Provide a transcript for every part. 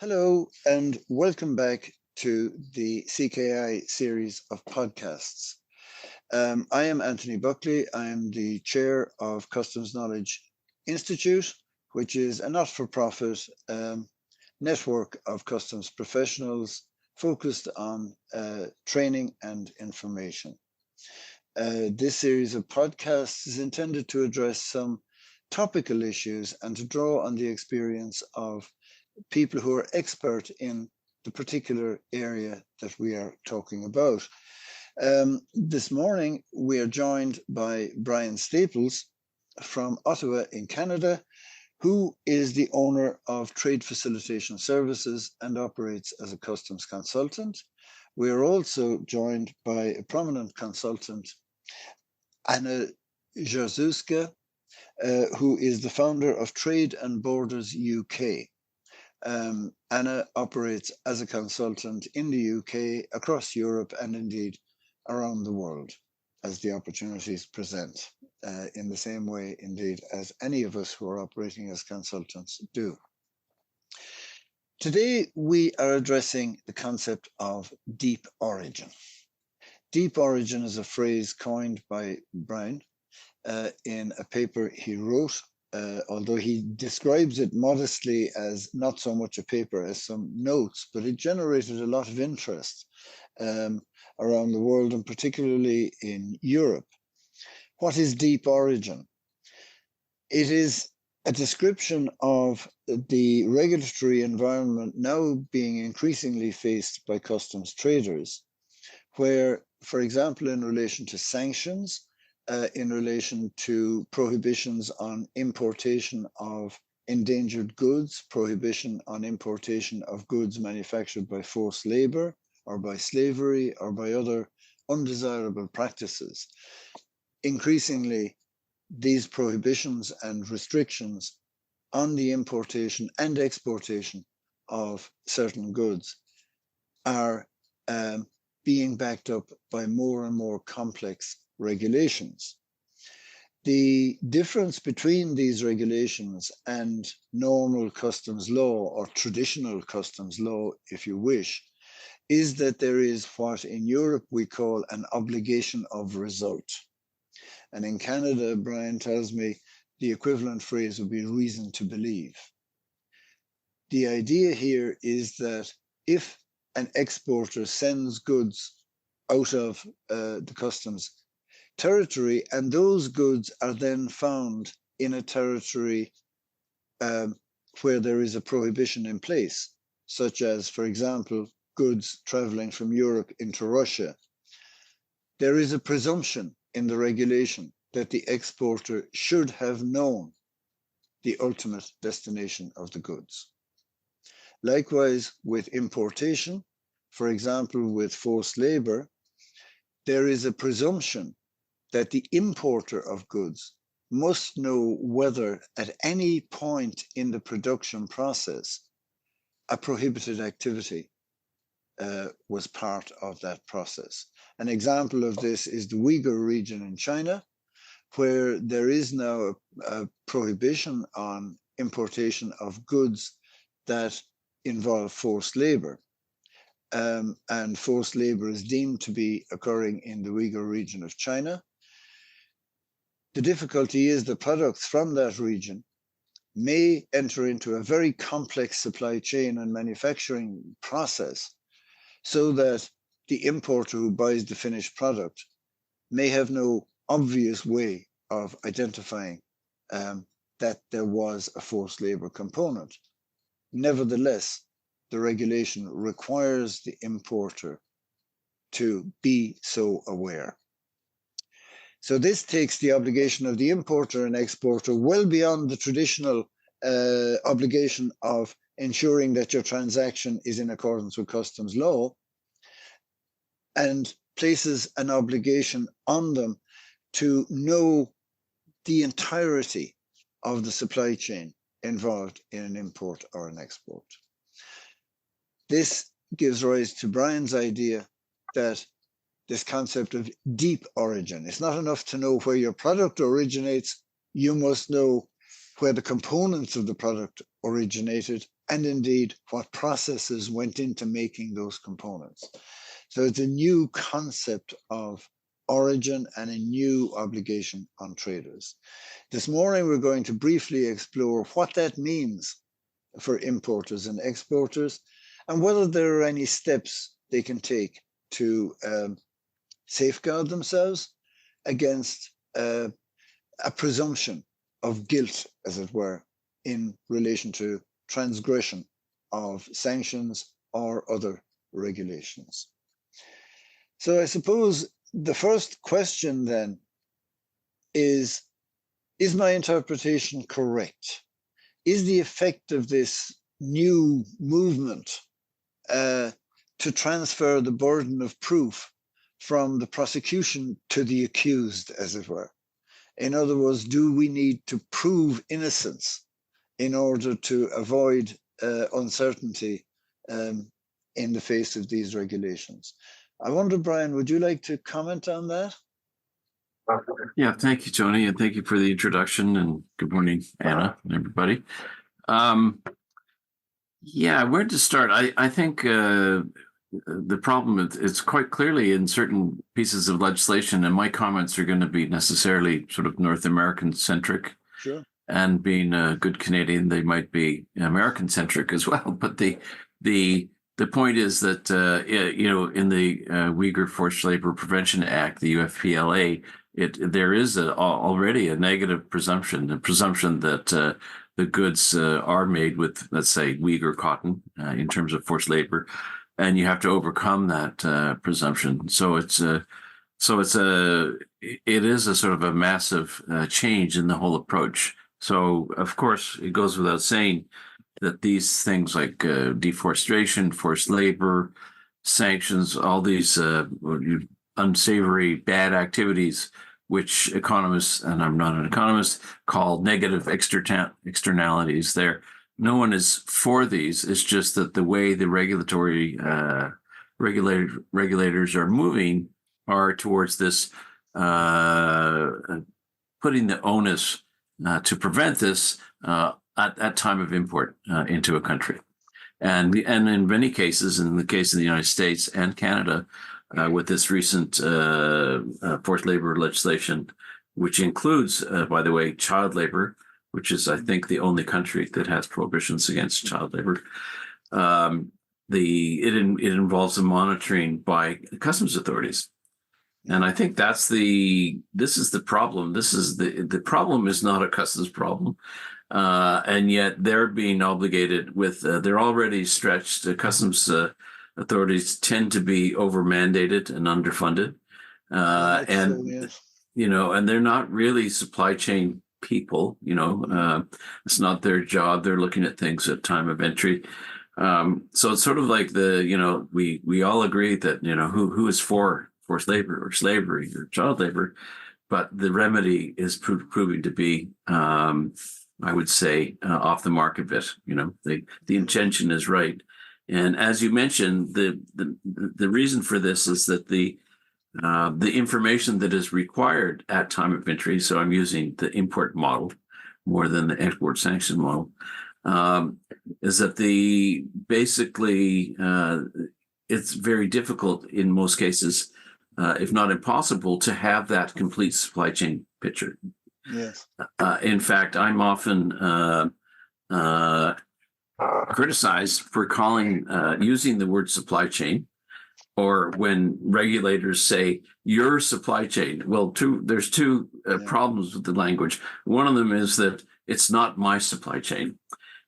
Hello, and welcome back to the CKI series of podcasts. I am Anthony Buckley. I am the chair of Customs Knowledge Institute, which is a not for profit network of customs professionals focused on training and information. This series of podcasts is intended to address some topical issues and to draw on the experience of people who are expert in the particular area that we are talking about. This morning, we are joined by Brian Staples from Ottawa in Canada, who is the owner of Trade Facilitation Services and operates as a customs consultant. We are also joined by a prominent consultant, Anna Jarzuska, who is the founder of Trade and Borders UK. Anna operates as a consultant in the UK, across Europe, and indeed around the world as the opportunities present, in the same way, indeed, as any of us who are operating as consultants do. Today, we are addressing the concept of deep origin. Deep origin is a phrase coined by Brian in a paper he wrote, although he describes it modestly as not so much a paper as some notes, but it generated a lot of interest around the world, and particularly in Europe. What is deep origin? It is a description of the regulatory environment now being increasingly faced by customs traders, where, for example, in relation to sanctions, in relation to prohibitions on importation of endangered goods, prohibition on importation of goods manufactured by forced labor or by slavery or by other undesirable practices. Increasingly, these prohibitions and restrictions on the importation and exportation of certain goods are being backed up by more and more complex regulations. The difference between these regulations and normal customs law, or traditional customs law, if you wish, is that there is what in Europe we call an obligation of result. And in Canada, Brian tells me the equivalent phrase would be reason to believe. The idea here is that if an exporter sends goods out of the customs territory, and those goods are then found in a territory where there is a prohibition in place, such as, for example, goods traveling from Europe into Russia, there is a presumption in the regulation that the exporter should have known the ultimate destination of the goods. Likewise, with importation, for example, with forced labor, there is a presumption that the importer of goods must know whether at any point in the production process a prohibited activity was part of that process. An example of this is the Uyghur region in China, where there is now a prohibition on importation of goods that involve forced labor. And forced labor is deemed to be occurring in the Uyghur region of China. The difficulty is the products from that region may enter into a very complex supply chain and manufacturing process, so that the importer who buys the finished product may have no obvious way of identifying that there was a forced labor component. Nevertheless, the regulation requires the importer to be so aware. So this takes the obligation of the importer and exporter well beyond the traditional obligation of ensuring that your transaction is in accordance with customs law, and places an obligation on them to know the entirety of the supply chain involved in an import or an export. This gives rise to Brian's idea that this concept of deep origin. It's not enough to know where your product originates. You must know where the components of the product originated, and indeed what processes went into making those components. So it's a new concept of origin and a new obligation on traders. This morning, we're going to briefly explore what that means for importers and exporters, and whether there are any steps they can take to safeguard themselves against a presumption of guilt, as it were, in relation to transgression of sanctions or other regulations. So I suppose the first question then is my interpretation correct? Is the effect of this new movement to transfer the burden of proof from the prosecution to the accused, as it were? In other words, do we need to prove innocence in order to avoid uncertainty in the face of these regulations? I wonder, Brian, would you like to comment on that? Yeah, thank you, Tony, and thank you for the introduction, and good morning, Anna and everybody. Yeah, where to start? I think the problem it's quite clearly in certain pieces of legislation, and my comments are going to be necessarily sort of North American centric. Sure. And being a good Canadian, they might be American centric as well. But the point is that in the Uyghur Forced Labor Prevention Act, the UFPLA, there is already a negative presumption, the presumption that the goods are made with, let's say, Uyghur cotton in terms of forced labor, and you have to overcome that presumption. So it is a sort of a massive change in the whole approach. So of course, it goes without saying that these things like deforestation, forced labor, sanctions, all these unsavory, bad activities, which economists, and I'm not an economist, call negative externalities. No one is for these. It's just that the way the regulatory regulators are moving are towards this putting the onus to prevent this at time of import into a country. And in many cases, in the case of the United States and Canada, with this recent forced labor legislation, which includes, by the way, child labor, which is, I think, the only country that has prohibitions against child labor. It involves the monitoring by customs authorities. And I think this is the problem. The problem is not a customs problem. And yet they're being obligated with, they're already stretched. The customs authorities tend to be over mandated and underfunded. And they're not really supply chain people, it's not their job. They're looking at things at time of entry. So it's sort of like we all agree that, who is for forced labor or slavery or child labor, but the remedy is proving to be, I would say, off the mark a bit. The intention is right. And as you mentioned, the reason for this is that the information that is required at time of entry, so I'm using the import model more than the export sanction model, is that it's very difficult in most cases, if not impossible, to have that complete supply chain picture. Yes. In fact, I'm often criticized for using the word supply chain, or when regulators say your supply chain. Well, there's two problems with the language. One of them is that it's not my supply chain.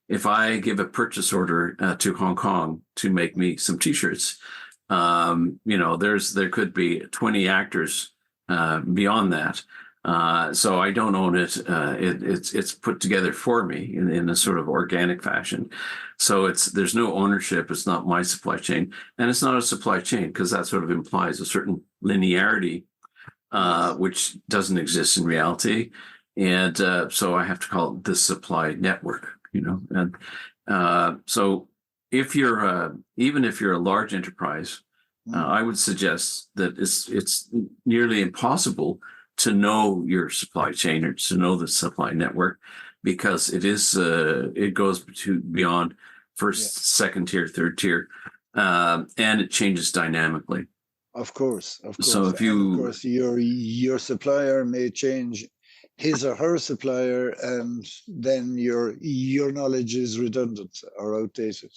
If I give a purchase order to Hong Kong to make me some T-shirts, there could be 20 actors beyond that. So I don't own it. It's put together for me in a sort of organic fashion. So there's no ownership. It's not my supply chain, and it's not a supply chain because that sort of implies a certain linearity, which doesn't exist in reality. And so I have to call it the supply network. And so even if you're a large enterprise, I would suggest that it's nearly impossible to know your supply chain or to know the supply network. because it goes to beyond first, second tier, third tier, and it changes dynamically. Of course. So if And of course, your supplier may change his or her supplier, and then your knowledge is redundant or outdated.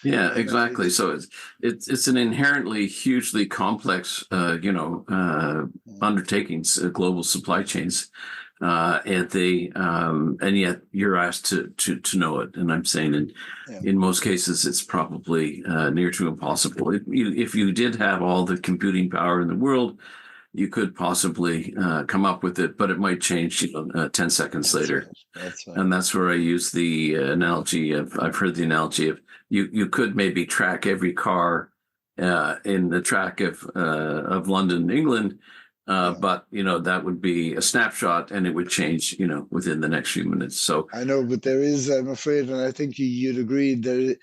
Yeah, exactly. So it's an inherently hugely complex, undertakings, global supply chains, and yet you're asked to know it. And I'm saying in most cases it's probably near to impossible. If you did have all the computing power in the world, you could possibly come up with it, but it might change 10 seconds later. That's right. And that's where I use the analogy of, I've heard the analogy of, you could maybe track every car in the track of London, England, but that would be a snapshot, and it would change within the next few minutes. So I know, but there is, I'm afraid, and I think you'd agree, the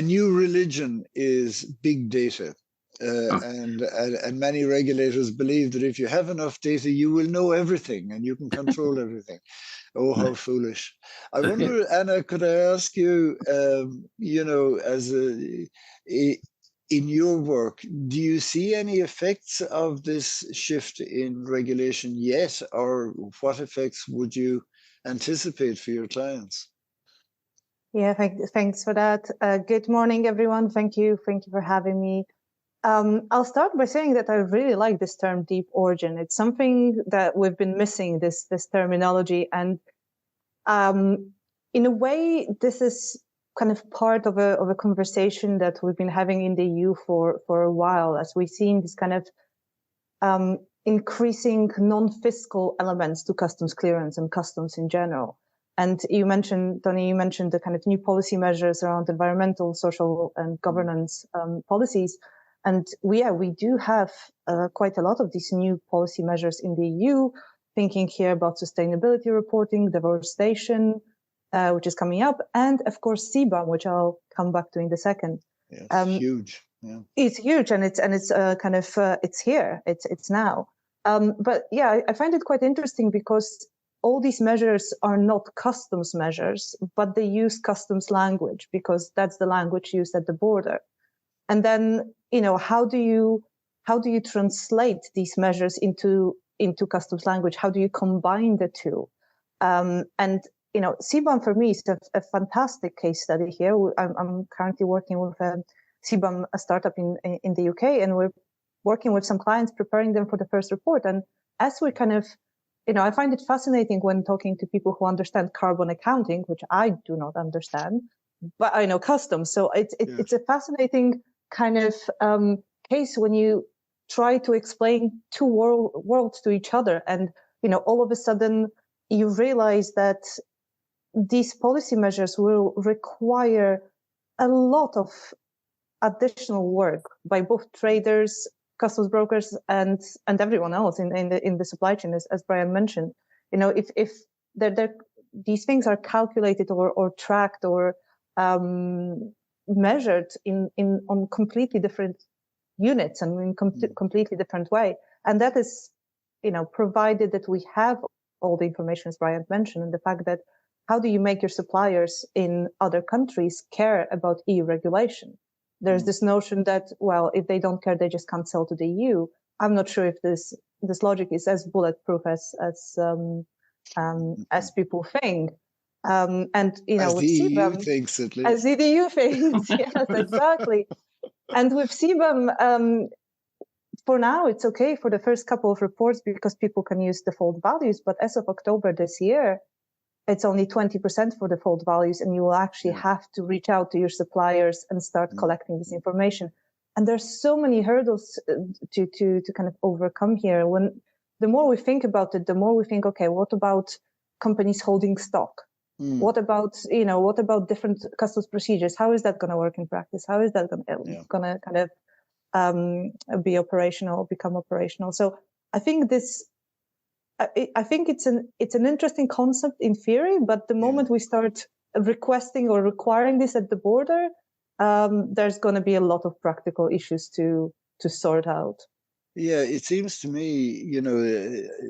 new religion is big data. And many regulators believe that if you have enough data, you will know everything and you can control everything. Oh, how foolish. I wonder, Anna, could I ask you, in your work, do you see any effects of this shift in regulation yet, or what effects would you anticipate for your clients? Yeah, thanks for that. Good morning, everyone. Thank you for having me. I'll start by saying that I really like this term deep origin. It's something that we've been missing, this terminology. And in a way, this is kind of part of a conversation that we've been having in the EU for a while, as we've seen this kind of increasing non-fiscal elements to customs clearance and customs in general. And you mentioned, Tony, the kind of new policy measures around environmental, social, and governance policies. And we do have quite a lot of these new policy measures in the EU, thinking here about sustainability reporting, deforestation, which is coming up, and of course CBAM, which I'll come back to in a second. Yeah, it's huge. Yeah. It's huge, and it's kind of it's here, it's now. But yeah, I find it quite interesting because all these measures are not customs measures, but they use customs language because that's the language used at the border. And then, how do you translate these measures into customs language? How do you combine the two? And CBAM for me is a fantastic case study here. I'm currently working with CBAM, a startup in the UK, and we're working with some clients, preparing them for the first report. And as we kind of, I find it fascinating when talking to people who understand carbon accounting, which I do not understand, but I know customs. So it's a fascinating kind of case when you try to explain two worlds to each other, and all of a sudden you realize that these policy measures will require a lot of additional work by both traders, customs brokers, and everyone else in the supply chain, as Brian mentioned. If these things are calculated or tracked or measured on completely different units and in completely different way. And that is, provided that we have all the information, as Brian mentioned, and the fact that how do you make your suppliers in other countries care about EU regulation? There's this notion that, well, if they don't care, they just can't sell to the EU. I'm not sure if this logic is as bulletproof as people think. And as with the EU CBAM, thinks, at least. as the EU thinks, yes, exactly. And with CBAM, for now, it's okay for the first couple of reports because people can use default values. But as of October this year, it's only 20% for default values, and you will actually have to reach out to your suppliers and start collecting this information. And there's so many hurdles to kind of overcome here. When the more we think about it, the more we think, okay, what about companies holding stock? What about different customs procedures? How is that going to work in practice? How is that going to kind of be operational, become operational? So I think it's an interesting concept in theory, but the moment we start requesting or requiring this at the border, there's going to be a lot of practical issues to sort out. Yeah, it seems to me,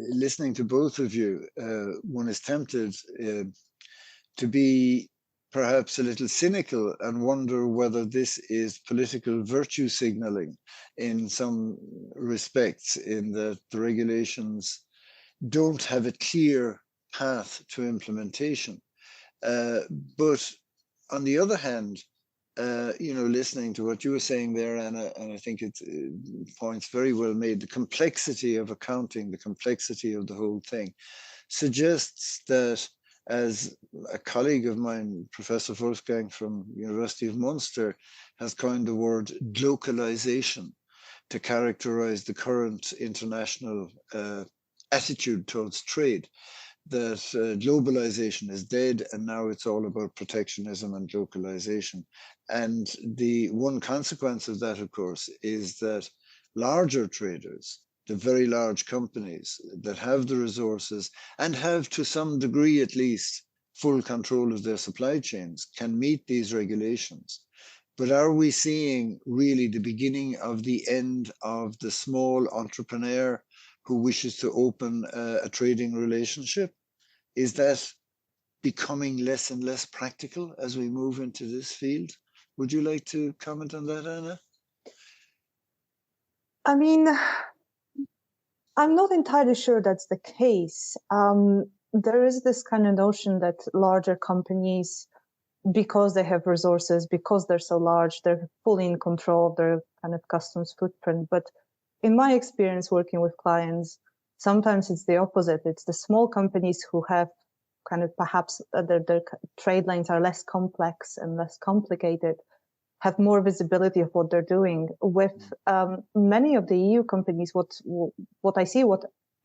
listening to both of you, one is tempted to be perhaps a little cynical and wonder whether this is political virtue signaling in some respects, in that the regulations don't have a clear path to implementation. But on the other hand, listening to what you were saying there, Anna, and I think it's points very well made, the complexity of accounting, the complexity of the whole thing, suggests that, as a colleague of mine, Professor Wolfgang from University of Munster, has coined the word glocalization to characterize the current international attitude towards trade, that globalization is dead and now it's all about protectionism and localization. And the one consequence of that, of course, is that larger traders, the very large companies that have the resources and have, to some degree at least, full control of their supply chains, can meet these regulations. But are we seeing really the beginning of the end of the small entrepreneur who wishes to open a trading relationship? Is that becoming less and less practical as we move into this field? Would you like to comment on that, Anna? I mean, I'm not entirely sure that's the case. There is this kind of notion that larger companies, because they have resources, because they're so large, they're fully in control of their kind of customs footprint. But in my experience working with clients, sometimes it's the opposite. It's the small companies who have kind of perhaps their trade lanes are less complex and less complicated, have more visibility of what they're doing. With many of the EU companies, what I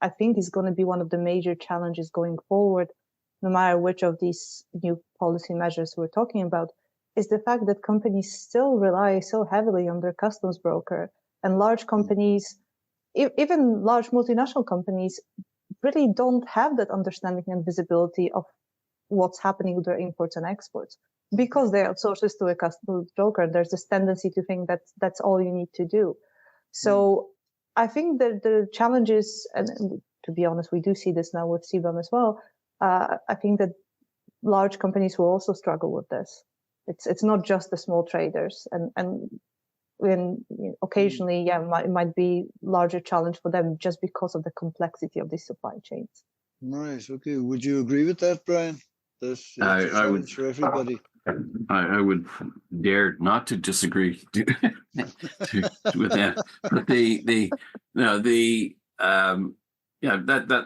think is going to be one of the major challenges going forward, no matter which of these new policy measures we're talking about, is the fact that companies still rely so heavily on their customs broker, and large companies, even large multinational companies, really don't have that understanding and visibility of what's happening with their imports and exports, because they outsource this to a customs broker. There's this tendency to think that that's all you need to do. So I think that the challenges, and to be honest, we do see this now with CBAM as well. I think that large companies will also struggle with this. It's not just the small traders, and occasionally, it might be larger challenge for them just because of the complexity of these supply chains. Right. Okay. Would you agree with that, Brian? That's a challenge for everybody. I would dare not to disagree with that. But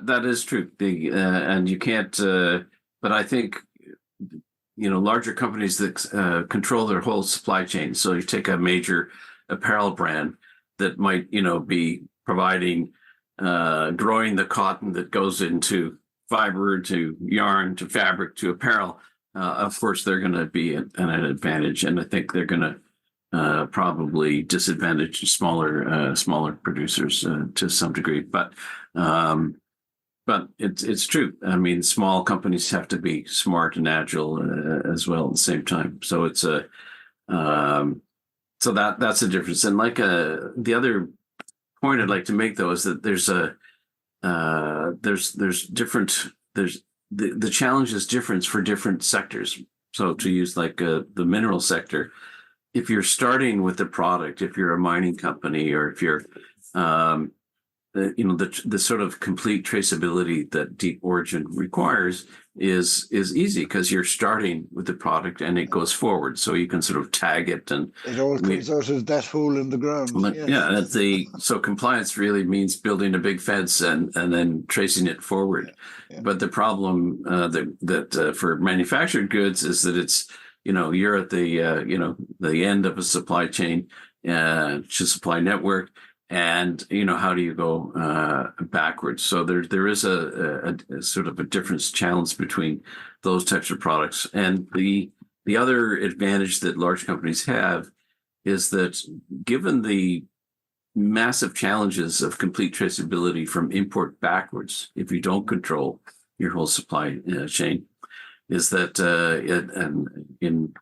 that is true. And you can't. But I think larger companies that control their whole supply chain. So you take a major apparel brand that might be providing growing the cotton that goes into fiber to yarn to fabric to apparel. Of course, they're going to be at an advantage, and I think they're going to probably disadvantage smaller producers to some degree. But it's true. I mean, small companies have to be smart and agile as well at the same time. So it's so that's a difference. And like the other point I'd like to make though is that there's the challenge is different for different sectors. So to use like the mineral sector, if you're starting with the product, if you're a mining company, or if you're the sort of complete traceability that deep origin requires is easy because you're starting with the product and it goes forward, so you can sort of tag it, and it all comes out of that hole in the ground. Yes. Yeah, so compliance really means building a big fence and then tracing it forward. Yeah. But the problem that for manufactured goods is that it's you're at the end of a supply chain, supply network. And how do you go backwards? So there is a sort of a difference challenge between those types of products. And the other advantage that large companies have is that, given the massive challenges of complete traceability from import backwards, if you don't control your whole supply chain, is that in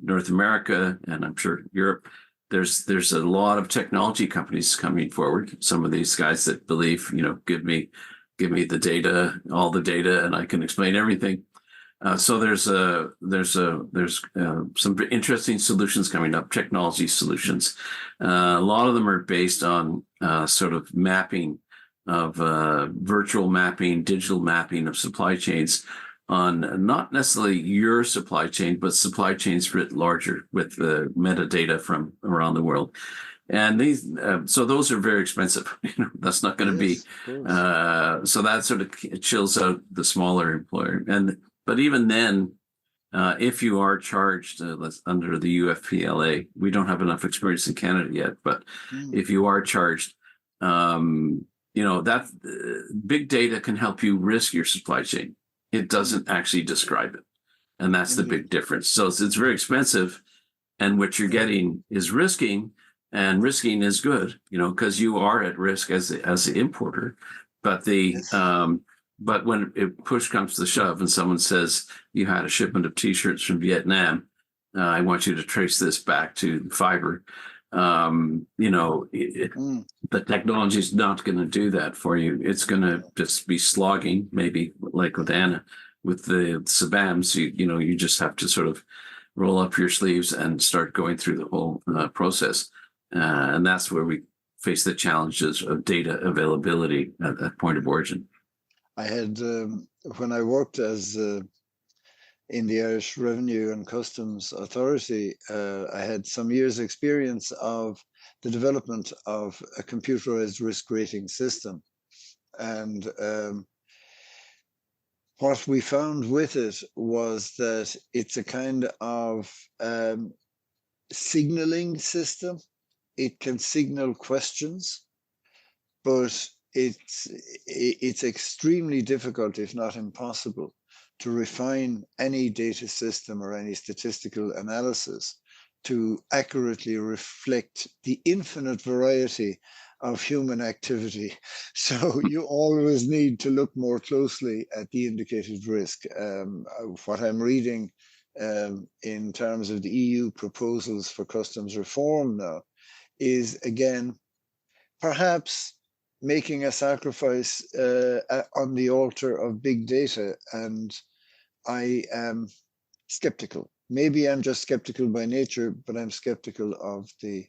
North America, and I'm sure Europe, there's a lot of technology companies coming forward. Some of these guys that believe, give me the data, all the data, and I can explain everything. So there's some interesting solutions coming up, technology solutions. A lot of them are based on sort of mapping of virtual mapping, digital mapping of supply chains on not necessarily your supply chain, but supply chains writ larger with the metadata from around the world. And these, so those are very expensive. That's not going to be. So that sort of chills out the smaller employer. But even then, if you are charged under the UFPLA, we don't have enough experience in Canada yet. But if you are charged, that big data can help you risk your supply chain. It doesn't actually describe it, and that's the big difference. So it's very expensive, and what you're getting is risking. And risking is good, because you are at risk as the importer. But but when push comes to shove, and someone says you had a shipment of T-shirts from Vietnam, I want you to trace this back to fiber. The technology is not going to do that for you. It's going to just be slogging, maybe like with Anna, with the SBAMs. You just have to sort of roll up your sleeves and start going through the whole process. And that's where we face the challenges of data availability at that point of origin. I had, when I worked as in the Irish Revenue and Customs Authority, I had some years' experience of the development of a computerized risk rating system. And what we found with it was that it's a kind of signaling system. It can signal questions, but it's extremely difficult, if not impossible, to refine any data system or any statistical analysis to accurately reflect the infinite variety of human activity. So you always need to look more closely at the indicated risk. What I'm reading in terms of the EU proposals for customs reform now is, again, perhaps making a sacrifice on the altar of big data. And I am skeptical. Maybe I'm just skeptical by nature, but I'm skeptical of the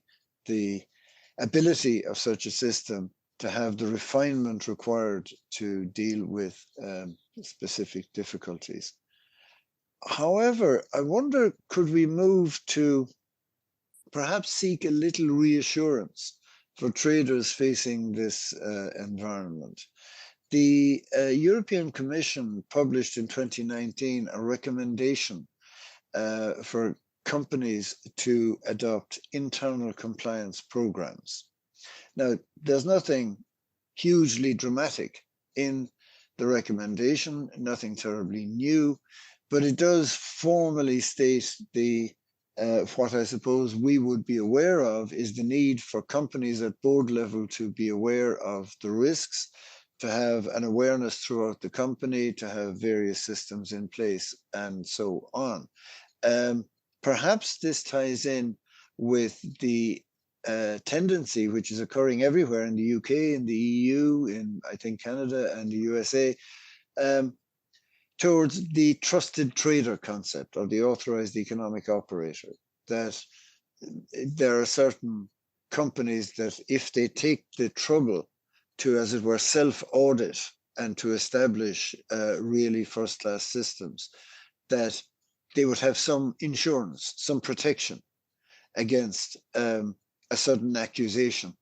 ability of such a system to have the refinement required to deal with specific difficulties. However, I wonder, could we move to perhaps seek a little reassurance for traders facing this environment? The European Commission published in 2019 a recommendation for companies to adopt internal compliance programs. Now, there's nothing hugely dramatic in the recommendation, nothing terribly new, but it does formally state what I suppose we would be aware of is the need for companies at board level to be aware of the risks, to have an awareness throughout the company, to have various systems in place, and so on. Perhaps this ties in with the tendency, which is occurring everywhere in the UK, in the EU, in I think Canada and the USA, towards the trusted trader concept or the authorized economic operator, that there are certain companies that if they take the trouble to, as it were, self-audit and to establish really first-class systems, that they would have some insurance, some protection against a sudden accusation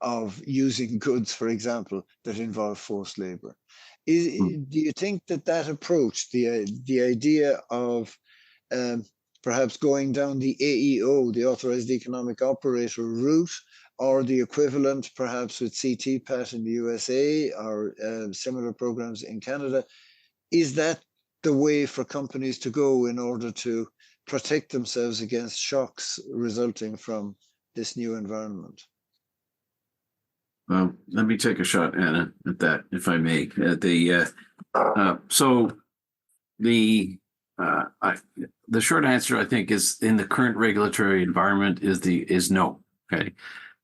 of using goods, for example, that involve forced labor. Do you think that approach, the idea of perhaps going down the AEO, the authorized economic operator route, or the equivalent perhaps with CTPAT in the USA or similar programs in Canada, is that the way for companies to go in order to protect themselves against shocks resulting from this new environment? Well, let me take a shot, Anna, at that, if I may. The short answer, I think, is in the current regulatory environment is no. Okay,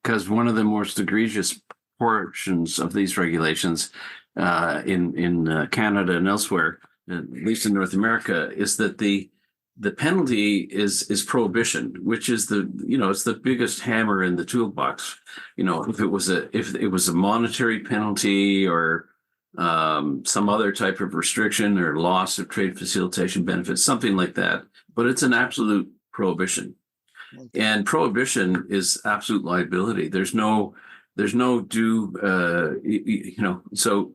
because one of the most egregious portions of these regulations in Canada and elsewhere at least in North America, is that the penalty is prohibition, which is it's the biggest hammer in the toolbox. If it was a monetary penalty or some other type of restriction or loss of trade facilitation benefits, something like that, but it's an absolute prohibition. Okay. And prohibition is absolute liability. There's no due, so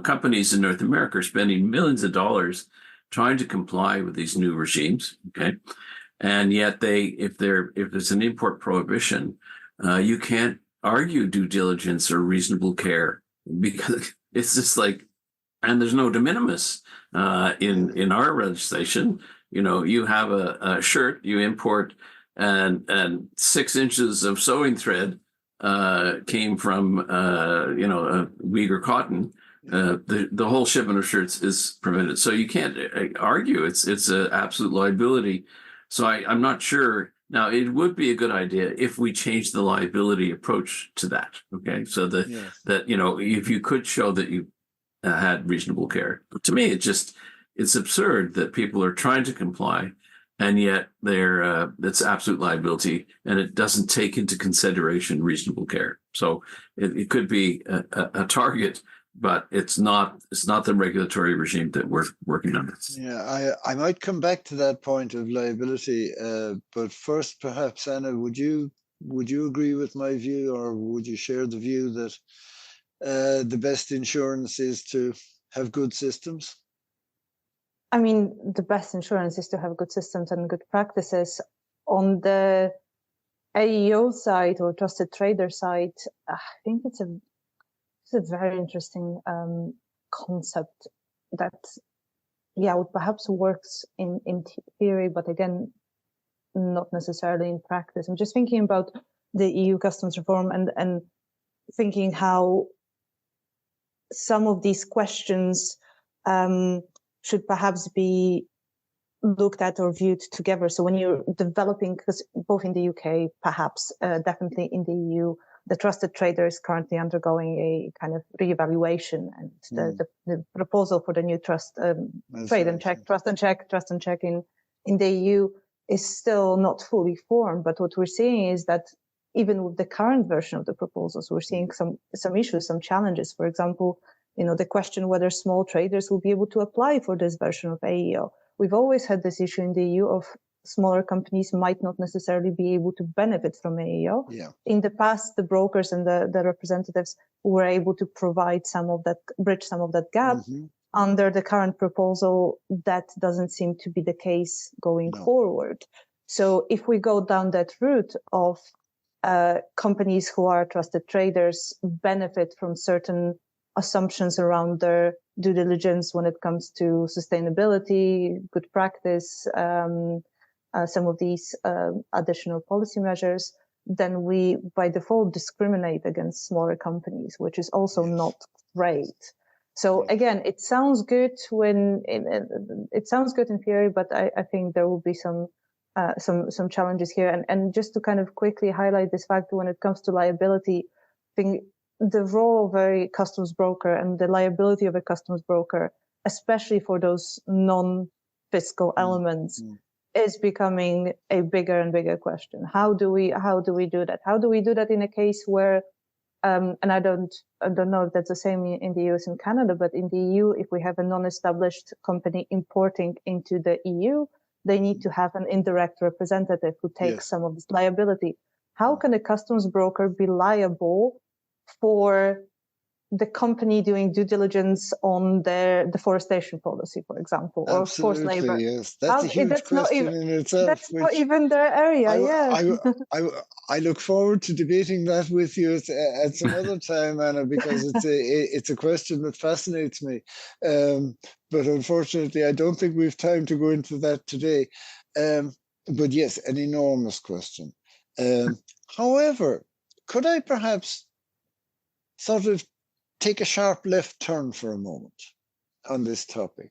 companies in North America are spending millions of dollars trying to comply with these new regimes. Okay. And yet if there's an import prohibition, you can't argue due diligence or reasonable care, because it's just like, and there's no de minimis in our legislation. You have a shirt you import, and 6 inches of sewing thread came from Uyghur cotton. The whole shipment of shirts is prevented. So you can't argue it's an absolute liability. So I'm not sure. Now, it would be a good idea if we change the liability approach to that. Okay, so that if you could show that you had reasonable care. But to me, it's absurd that people are trying to comply, and yet it's absolute liability, and it doesn't take into consideration reasonable care. So it could be a target, but it's not the regulatory regime that we're working under. Yeah, I might come back to that point of liability, but first, perhaps, Anna, would you agree with my view, or would you share the view that the best insurance is to have good systems? I mean, the best insurance is to have good systems and good practices. On the AEO side or trusted trader side, I think it's a very interesting concept that, would perhaps works in theory, but again, not necessarily in practice. I'm just thinking about the EU customs reform and thinking how some of these questions should perhaps be looked at or viewed together. So when you're developing, because both in the UK, perhaps definitely in the EU, the trusted trader is currently undergoing a kind of reevaluation, and the proposal for the new trust trust and check in the EU is still not fully formed. But what we're seeing is that even with the current version of the proposals, we're seeing some issues, some challenges. For example, the question whether small traders will be able to apply for this version of AEO. We've always had this issue in the EU of smaller companies might not necessarily be able to benefit from AEO. Yeah. In the past, the brokers and the representatives were able to provide bridge some of that gap. Mm-hmm. Under the current proposal, that doesn't seem to be the case going forward. So if we go down that route of companies who are trusted traders benefit from certain assumptions around their due diligence when it comes to sustainability, good practice, some of these additional policy measures, then we by default discriminate against smaller companies, which is also not great. So again, it sounds good it sounds good in theory, but I think there will be some challenges here. And just to kind of quickly highlight this fact, when it comes to liability, I think the role of a customs broker and the liability of a customs broker, especially for those non-fiscal elements, is becoming a bigger and bigger question. How do we do that? How do we do that in a case where, and I don't know if that's the same in the US and Canada, but in the EU, if we have a non-established company importing into the EU, they need to have an indirect representative who takes some of this liability. How can a customs broker be liable for the company doing due diligence on their deforestation policy, for example, or forced labor? Yes, that's a huge question in itself. That's not even their area. I look forward to debating that with you at some other time, Anna, because it's a question that fascinates me. But unfortunately, I don't think we've time to go into that today. But yes, an enormous question. However, could I perhaps sort of take a sharp left turn for a moment on this topic?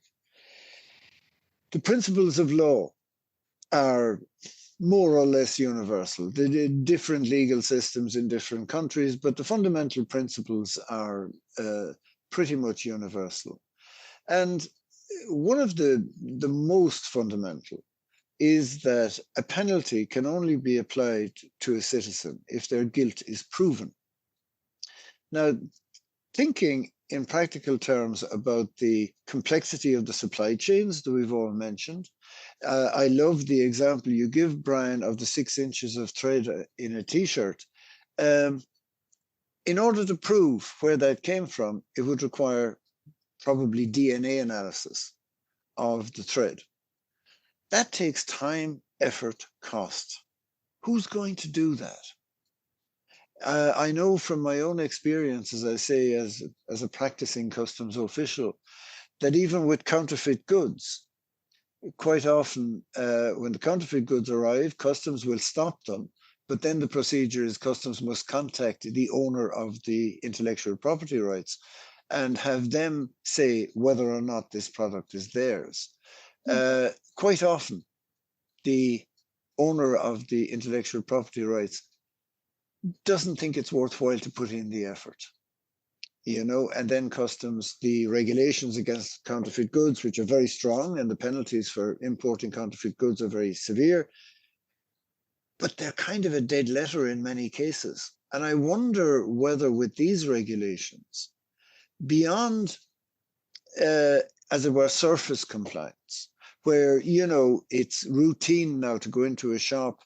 The principles of law are more or less universal. There are different legal systems in different countries, but the fundamental principles are pretty much universal. And one of the most fundamental is that a penalty can only be applied to a citizen if their guilt is proven. Now, thinking in practical terms about the complexity of the supply chains that we've all mentioned, I love the example you give, Brian, of the 6 inches of thread in a t-shirt. In order to prove where that came from, it would require probably DNA analysis of the thread. That takes time, effort, cost. Who's going to do that? I know from my own experience, as I say, as a practicing customs official, that even with counterfeit goods, quite often when the counterfeit goods arrive, customs will stop them. But then the procedure is customs must contact the owner of the intellectual property rights and have them say whether or not this product is theirs. Quite often, the owner of the intellectual property rights doesn't think it's worthwhile to put in the effort, you know, and then customs, the regulations against counterfeit goods, which are very strong, and the penalties for importing counterfeit goods are very severe, but they're kind of a dead letter in many cases. And I wonder whether with these regulations, beyond, as it were, surface compliance, where, you know, it's routine now to go into a shop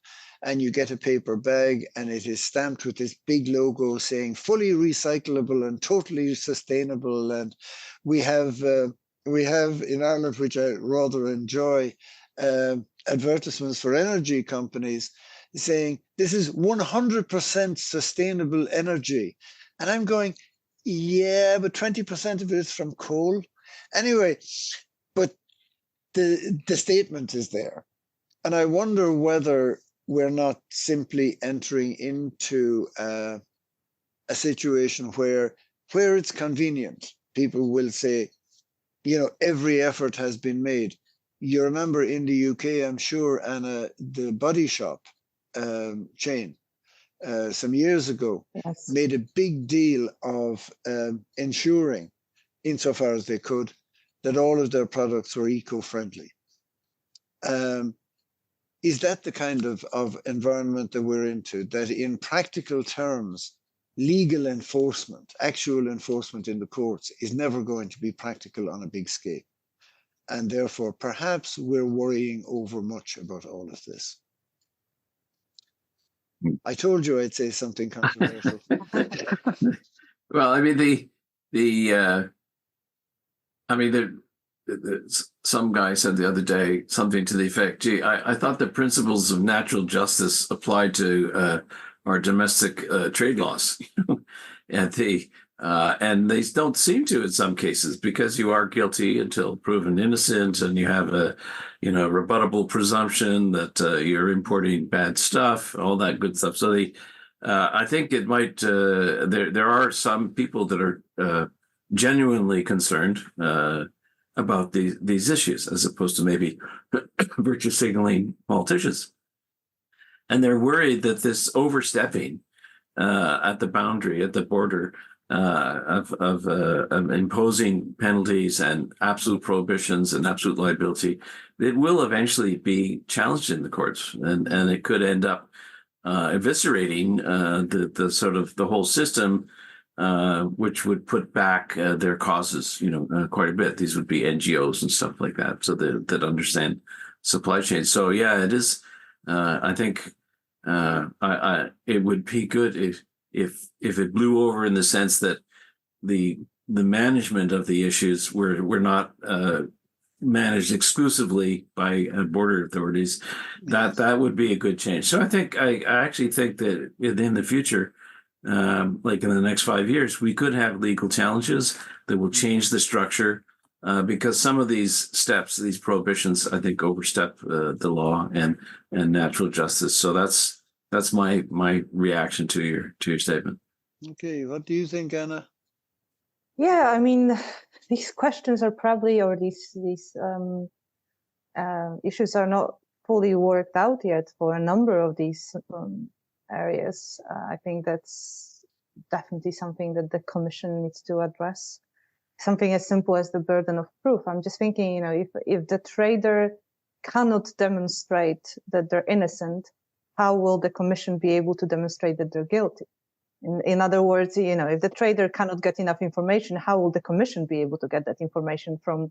and you get a paper bag and it is stamped with this big logo saying fully recyclable and totally sustainable. And we have in Ireland, which I rather enjoy, advertisements for energy companies saying this is 100% sustainable energy. And I'm going, yeah, but 20% of it is from coal. Anyway, but the statement is there. And I wonder whether we're not simply entering into a situation where it's convenient, people will say, you know, every effort has been made. You remember in the UK, I'm sure, Anna, the Body Shop chain some years ago, yes, made a big deal of ensuring, insofar as they could, that all of their products were eco-friendly. Is that the kind of environment that we're into, that in practical terms, legal enforcement, actual enforcement in the courts is never going to be practical on a big scale? And therefore, perhaps we're worrying over much about all of this. I told you I'd say something controversial. Well, I mean, some guy said the other day something to the effect, gee, I thought the principles of natural justice applied to our domestic trade laws. And they don't seem to in some cases, because you are guilty until proven innocent, and you have a rebuttable presumption that you're importing bad stuff, all that good stuff. So I think it might there are some people that are genuinely concerned about these issues, as opposed to maybe virtue signaling politicians. And they're worried that this overstepping at the boundary, at the border, of imposing penalties and absolute prohibitions and absolute liability, it will eventually be challenged in the courts, and it could end up eviscerating the sort of the whole system, which would put back their causes, quite a bit. These would be NGOs and stuff like that, so that understand supply chains. So yeah, it is. I think it would be good if it blew over, in the sense that the management of the issues were not managed exclusively by border authorities. That would be a good change. So I actually think that in the future, like in the next 5 years, we could have legal challenges that will change the structure, because some of these steps, these prohibitions, I think overstep the law and natural justice. So that's my reaction to your statement. Okay, what do you think, Anna? Yeah, I mean, these questions are probably, or these issues are not fully worked out yet for a number of these areas. I think that's definitely something that the Commission needs to address, something as simple as the burden of proof. I'm just thinking, if the trader cannot demonstrate that they're innocent, how will the commission be able to demonstrate that they're guilty? In other words, if the trader cannot get enough information, how will the commission be able to get that information from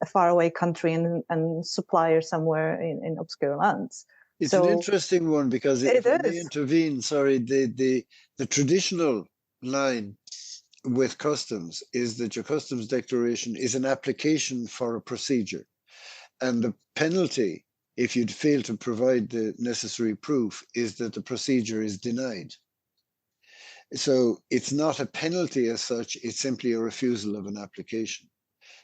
a faraway country and supplier somewhere in obscure lands? It's an interesting one, because if I may intervene, sorry, the traditional line with customs is that your customs declaration is an application for a procedure, and the penalty if you'd fail to provide the necessary proof is that the procedure is denied. So it's not a penalty as such, it's simply a refusal of an application.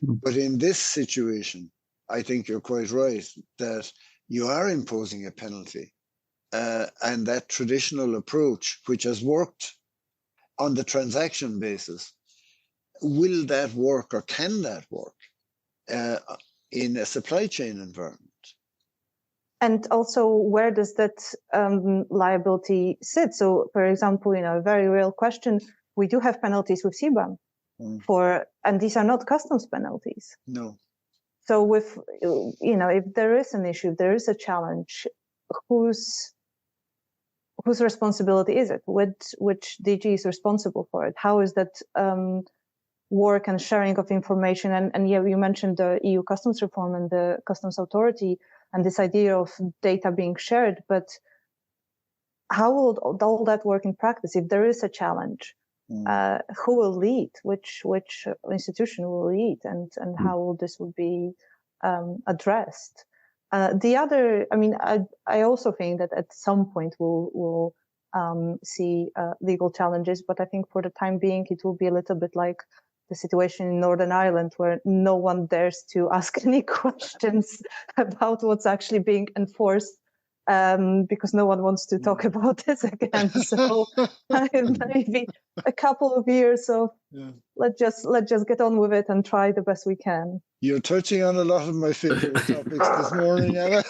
But in this situation, I think you're quite right that you are imposing a penalty, and that traditional approach, which has worked on the transaction basis, will that work, or can that work in a supply chain environment? And also, where does that liability sit? So, for example, a very real question, we do have penalties with CBAM and these are not customs penalties. No. So if there is an issue, if there is a challenge, whose responsibility is it? Which DG is responsible for it? How is that work and sharing of information? And yeah, you mentioned the EU customs reform and the customs authority and this idea of data being shared, but how will all that work in practice? If there is a challenge, who will lead? Which institution will lead? And how will this be addressed? I also think that at some point we'll see legal challenges, but I think for the time being, it will be a little bit like the situation in Northern Ireland, where no one dares to ask any questions about what's actually being enforced, because no one wants to talk about this again. So maybe a couple of years of let's just get on with it and try the best we can. You're touching on a lot of my favorite topics this morning, Anna.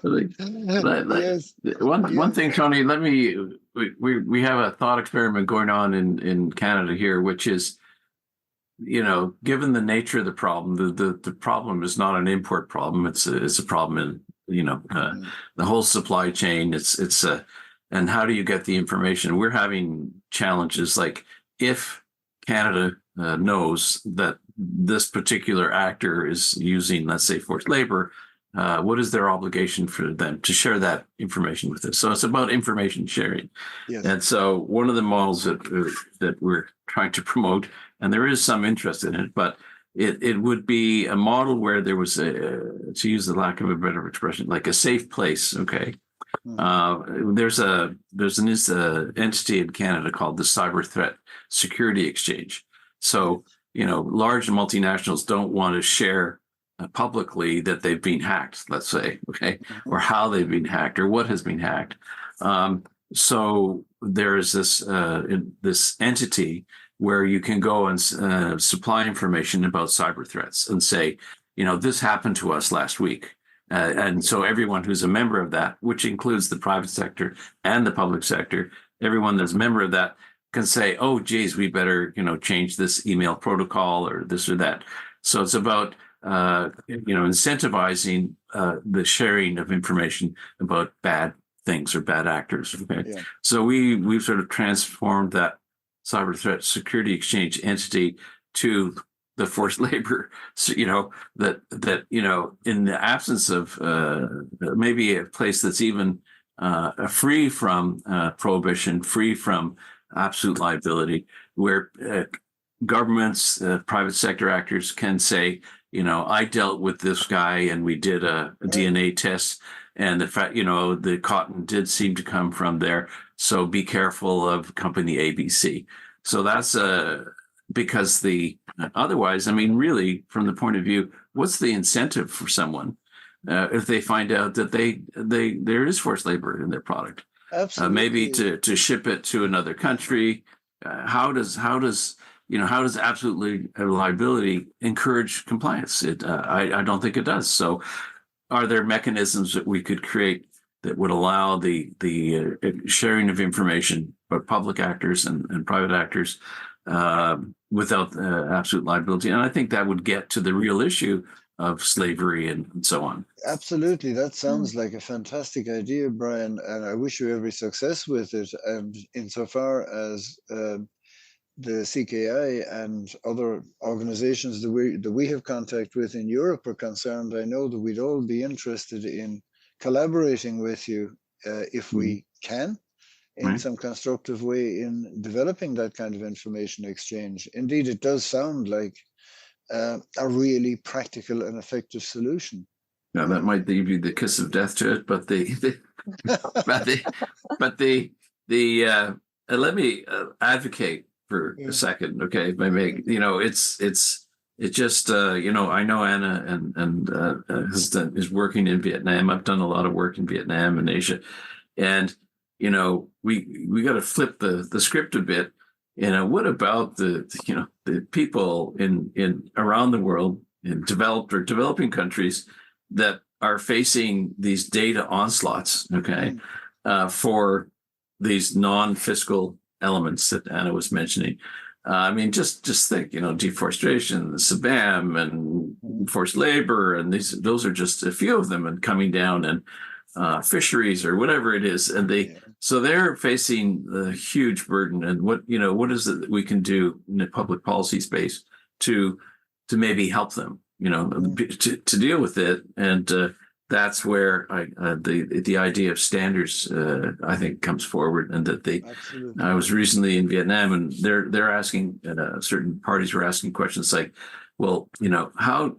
Yes. One thing, Tony, we have a thought experiment going on in Canada here, which is, given the nature of the problem, the problem is not an import problem. It's a problem in, the whole supply chain. And how do you get the information? We're having challenges like, if Canada knows that this particular actor is using, let's say, forced labor, what is their obligation for them to share that information with us? So it's about information sharing. Yes. And so one of the models that we're trying to promote, and there is some interest in it, but it would be a model where there was to use the lack of a better expression, like a safe place. Okay. There's an entity in Canada called the Cyber Threat Security Exchange. So, large multinationals don't want to share publicly that they've been hacked, let's say, okay, or how they've been hacked or what has been hacked. So there is this entity where you can go and supply information about cyber threats and say, this happened to us last week. And so everyone who's a member of that, which includes the private sector and the public sector, everyone that's a member of that can say, oh, geez, we better, change this email protocol or this or that. So it's about incentivizing the sharing of information about bad things or bad actors. Okay, yeah. So we've sort of transformed that Cyber Threat Security Exchange entity to the forced labor. So, that in the absence of maybe a place that's even free from prohibition, free from absolute liability, where governments, private sector actors can say, I dealt with this guy and we did a DNA test, and the fact, the cotton did seem to come from there. So be careful of company ABC. So that's because otherwise, really, from the point of view, what's the incentive for someone if they find out that there is forced labor in their product? Absolutely. Maybe to ship it to another country. How does absolute liability encourage compliance? I don't think it does. So are there mechanisms that we could create that would allow the sharing of information by public actors and private actors without absolute liability. And I think that would get to the real issue of slavery and so on. Absolutely. That sounds like a fantastic idea, Brian, and I wish you every success with it. And insofar as the CKI and other organizations that we have contact with in Europe are concerned, I know that we'd all be interested in collaborating with you if we can, in some constructive way, in developing that kind of information exchange. Indeed, it does sound like a really practical and effective solution. Now that might be the kiss of death to it, but let me advocate for a second, okay? If I make, it just I know Anna and is working in Vietnam. I've done a lot of work in Vietnam and Asia, and we got to flip the script a bit. What about the people in around the world, in developed or developing countries, that are facing these data onslaughts, okay, for these non-fiscal elements that Anna was mentioning. I mean, just think, deforestation, the CBAM, and forced labor, and those are just a few of them, and coming down, and fisheries or whatever it is, and so they're facing a huge burden. And what is it that we can do in the public policy space to maybe help them, to deal with it? And that's where the idea of standards, I think, comes forward. And that I was recently in Vietnam, and they're asking, certain parties were asking questions like, well, how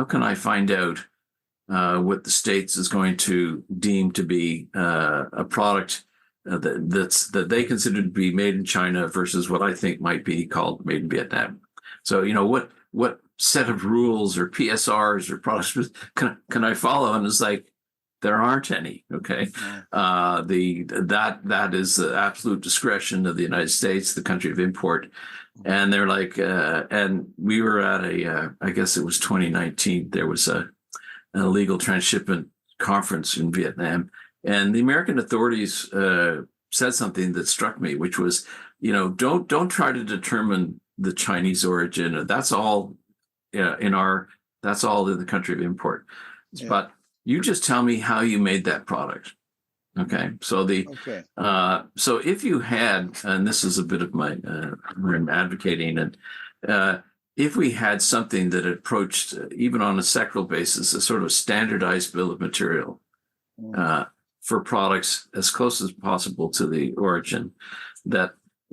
can I find out what the states is going to deem to be a product that they consider to be made in China versus what I think might be called made in Vietnam? So what set of rules or PSRs or products can I follow? And it's like, there aren't any. Okay, that is the absolute discretion of the United States, the country of import. And they're like, and we were at I guess it was 2019. There was an illegal transshipment conference in Vietnam, and the American authorities said something that struck me, which was, don't try to determine the Chinese origin. That's all that's all in the country of import. Yeah. But you just tell me how you made that product. Okay. So so if you had, and this is a bit of my I'm advocating, and if we had something that approached, even on a sectoral basis, a sort of standardized bill of material for products as close as possible to the origin,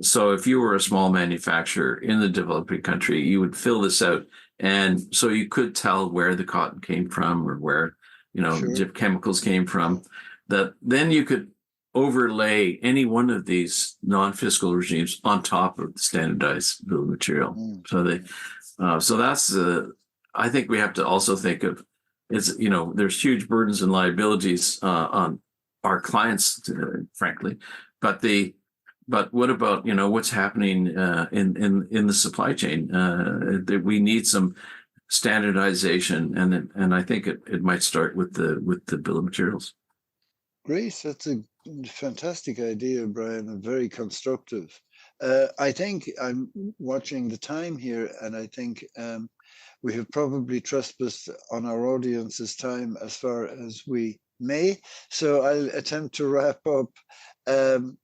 so if you were a small manufacturer in the developing country, you would fill this out, and so you could tell where the cotton came from, or where the chemicals came from. That then you could overlay any one of these non-fiscal regimes on top of the standardized bill of material. So that's I think we have to also think of, there's huge burdens and liabilities on our clients, frankly, but what about what's happening in the supply chain? That we need some standardization, and I think it might start with the bill of materials. Great, that's a fantastic idea, Brian, and very constructive. I think I'm watching the time here, and I think we have probably trespassed on our audience's time as far as we may. So I'll attempt to wrap up.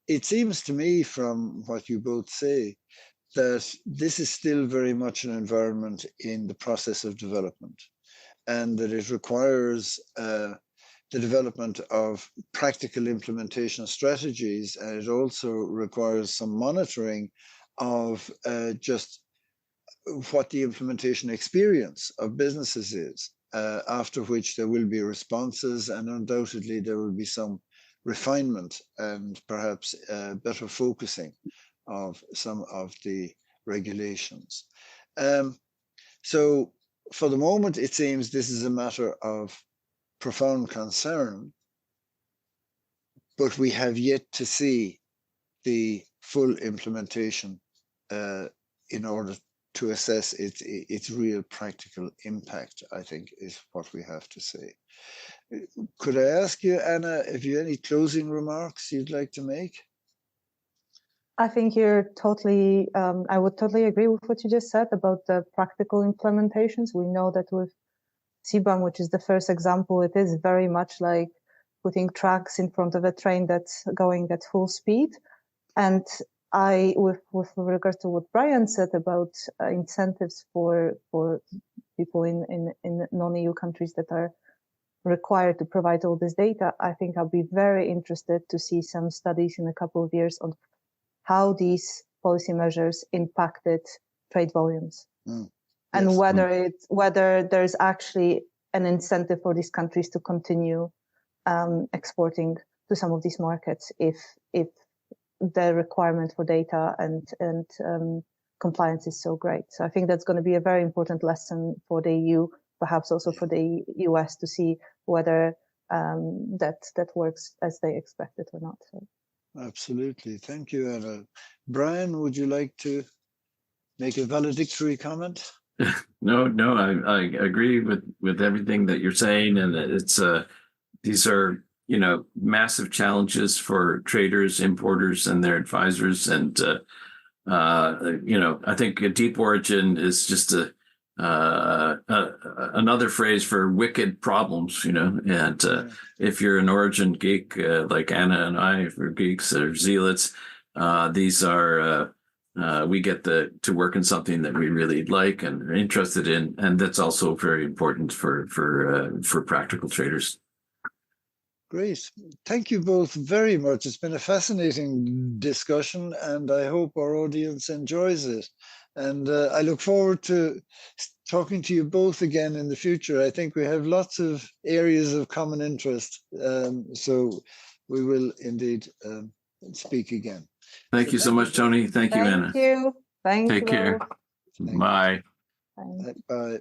It seems to me, from what you both say, that this is still very much an environment in the process of development, and that it requires the development of practical implementation strategies, and it also requires some monitoring of just what the implementation experience of businesses is, after which there will be responses, and undoubtedly there will be some refinement and perhaps better focusing of some of the regulations. So for the moment, it seems this is a matter of profound concern, but we have yet to see the full implementation in order to assess its real practical impact, I think, is what we have to say. Could I ask you, Anna, if you have any closing remarks you'd like to make? I think you're totally, I would totally agree with what you just said about the practical implementations. We know that with CBAM, which is the first example, it is very much like putting tracks in front of a train that's going at full speed. And with regards to what Brian said about incentives for people in non-EU countries that are required to provide all this data, I think I'll be very interested to see some studies in a couple of years on how these policy measures impacted trade volumes, and Yes. whether there's actually an incentive for these countries to continue exporting to some of these markets if the requirement for data and compliance is so great. So I think that's going to be a very important lesson for the EU, perhaps also for the US, to see whether that works as they expected or not. So. Absolutely. Thank you, Anna. Brian, would you like to make a valedictory comment? No, I agree with everything that you're saying, and it's these are, you know, massive challenges for traders, importers, and their advisors, and you know, I think a deep origin is just another phrase for wicked problems, you know. And if you're an origin geek like Anna and I, if we're geeks or zealots, these are we get to work in something that we really like and are interested in, and that's also very important for practical traders. Great. Thank you both very much. It's been a fascinating discussion, and I hope our audience enjoys it. And I look forward to talking to you both again in the future. I think we have lots of areas of common interest, so we will indeed speak again. Thank you so much, Tony. Thank you, Anna. Thank you. Take care. Bye. Bye. Bye.